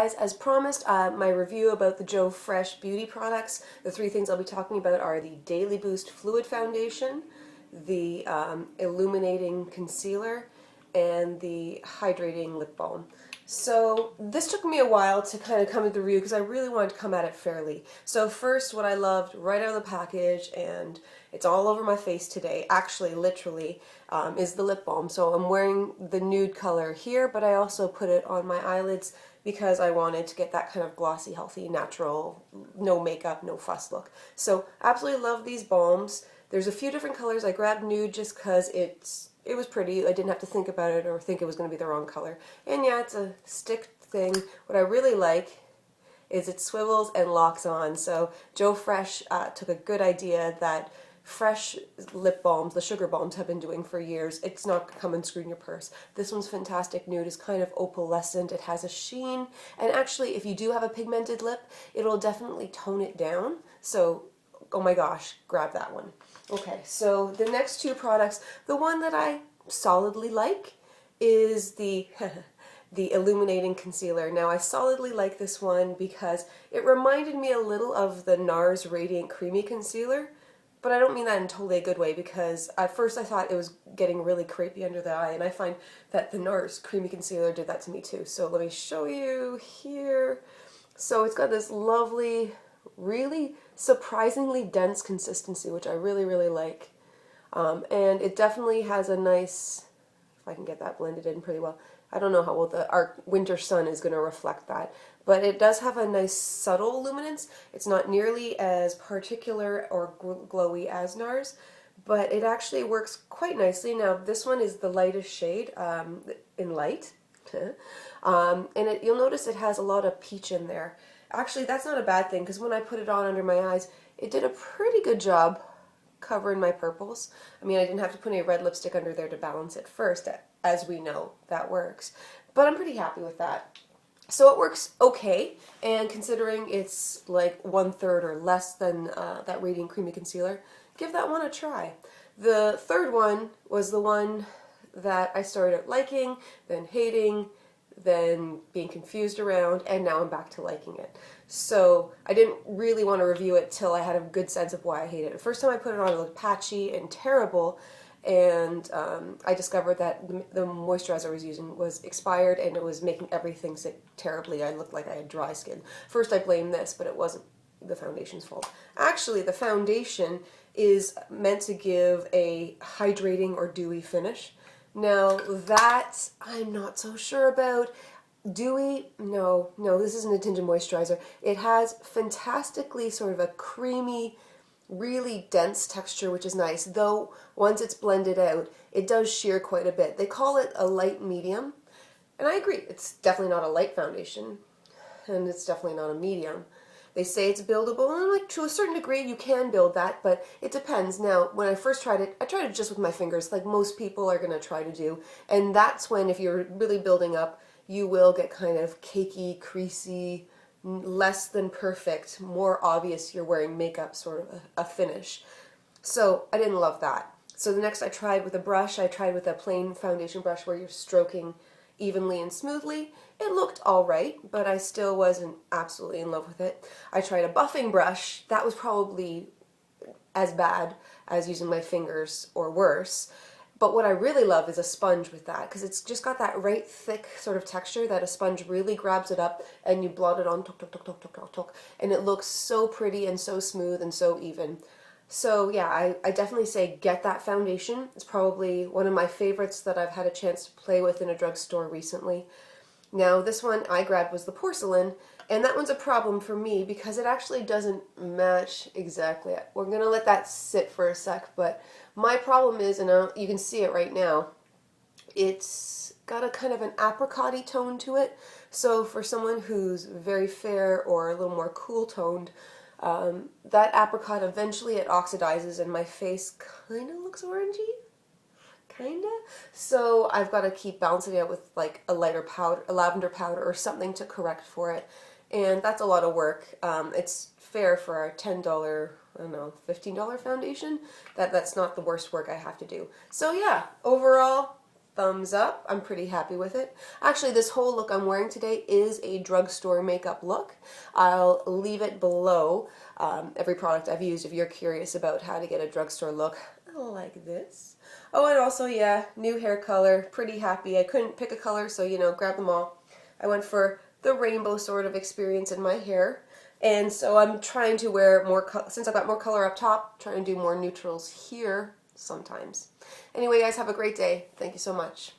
guys, as promised, my review about the Joe Fresh beauty products. The three things I'll be talking about are the Daily Boost Fluid Foundation, the Illuminating Concealer, and the Hydrating Lip Balm. So this took me a while to kind of come to the review because I really wanted to come at it fairly. So first, what I loved right out of the package, and it's all over my face today, actually literally, is the lip balm. So I'm wearing the nude color here, but I also put it on my eyelids because I wanted to get that kind of glossy, healthy, natural, no makeup, no fuss look. So absolutely love these balms. There's a few different colors. I grabbed nude just because it was pretty. I didn't have to think about it or think it was going to be the wrong color. And yeah, it's a stick thing. What I really like is it swivels and locks on. So Joe Fresh took a good idea that Fresh lip balms, the sugar balms, have been doing for years. It's not come and screw in your purse. This one's fantastic nude. It's kind of opalescent. It has a sheen. And actually, if you do have a pigmented lip, it'll definitely tone it down. So, oh my gosh, grab that one. Okay, so the next two products, the one that I solidly like is the the Illuminating Concealer. Now, I solidly like this one because it reminded me a little of the NARS Radiant Creamy Concealer, but I don't mean that in totally a good way because at first I thought it was getting really crepey under the eye, and I find that the NARS Creamy Concealer did that to me too. So let me show you here. So it's got this lovely, really surprisingly dense consistency, which I really, really like. And it definitely has a nice, if I can get that blended in pretty well. I don't know how well our winter sun is going to reflect that, but it does have a nice subtle luminance. It's not nearly as particular or glowy as NARS, but it actually works quite nicely. Now, this one is the lightest shade in light, and you'll notice it has a lot of peach in there. Actually, that's not a bad thing because when I put it on under my eyes, it did a pretty good job covering my purples. I mean, I didn't have to put any red lipstick under there to balance it first, as we know that works. But I'm pretty happy with that. So it works okay, and considering it's like 1/3 or less than that Radiant Creamy Concealer, give that one a try. The third one was the one that I started out liking, then hating, then being confused around, and now I'm back to liking it. So I didn't really want to review it till I had a good sense of why I hate it. The first time I put it on, it looked patchy and terrible, and I discovered that the moisturizer I was using was expired and it was making everything sit terribly. I looked like I had dry skin. First I blamed this, but it wasn't the foundation's fault. Actually, the foundation is meant to give a hydrating or dewy finish. Now that I'm not so sure about. Dewy? No, this isn't a tinted moisturizer. It has fantastically sort of a creamy, really dense texture, which is nice, though once it's blended out, it does sheer quite a bit. They call it a light medium, and I agree. It's definitely not a light foundation, and it's definitely not a medium. They say it's buildable, and like to a certain degree you can build that, but it depends. Now, when I first tried it, I tried it just with my fingers, like most people are going to try to do, and that's when, if you're really building up, you will get kind of cakey, creasy, less than perfect, more obvious you're wearing makeup sort of a finish. So I didn't love that. So the next I tried with a brush, I tried with a plain foundation brush where you're stroking evenly and smoothly. It looked all right, but I still wasn't absolutely in love with it. I tried a buffing brush. That was probably as bad as using my fingers or worse. But what I really love is a sponge with that, because it's just got that right thick sort of texture that a sponge really grabs it up and you blot it on, tok, tok, tok, tok, tok, tok, tok, and it looks so pretty and so smooth and so even. So yeah, I definitely say get that foundation. It's probably one of my favorites that I've had a chance to play with in a drugstore recently. Now this one I grabbed was the Porcelain, and that one's a problem for me because it actually doesn't match exactly. We're going to let that sit for a sec, but my problem is, and you can see it right now, it's got a kind of an apricot-y tone to it. So for someone who's very fair or a little more cool toned, that apricot eventually it oxidizes and my face kind of looks orangey. Kinda. So I've got to keep balancing it with like a lighter powder, a lavender powder or something to correct for it. And that's a lot of work. It's fair for a $10, I don't know, $15 foundation. That's not the worst work I have to do. So yeah, overall, thumbs up. I'm pretty happy with it. Actually, this whole look I'm wearing today is a drugstore makeup look. I'll leave it below every product I've used if you're curious about how to get a drugstore look like this. Oh, and also, yeah, new hair color. Pretty happy. I couldn't pick a color, so, you know, grab them all. I went for the rainbow sort of experience in my hair. And so I'm trying to wear more, since I've got more color up top, trying to do more neutrals here sometimes. Anyway, guys, have a great day. Thank you so much.